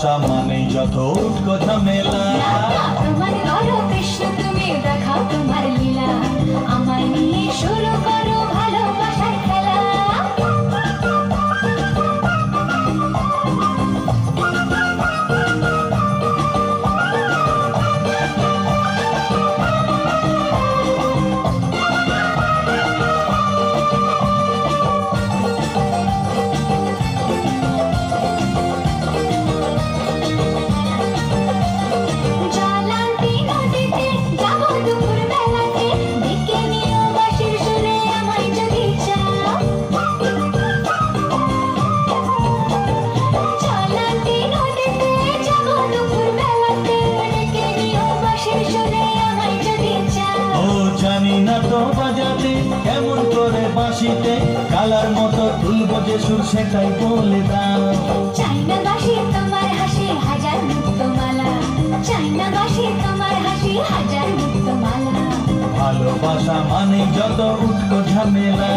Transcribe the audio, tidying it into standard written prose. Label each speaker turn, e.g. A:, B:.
A: ভালোবাসা মানেই যত উটকো ঝামেলা।
B: তোমার করো কৃষ্ণ তুমি দেখাও তোমার লীলা, আমার নিয়ে শুরু করো ভালোবাসার খেলা।
A: বাজাতে কেমন করে বাঁশিতে কালার মতো তুলবো যে সুর সেটাই বলে দাও।
B: চাই না বাঁশি তোমার হাসি হাজার মুক্তমালা, চাই না বাঁশি তোমার হাসি হাজার মুক্তমালা।
A: ভালোবাসা মানে যত উটকো ঝামেলা।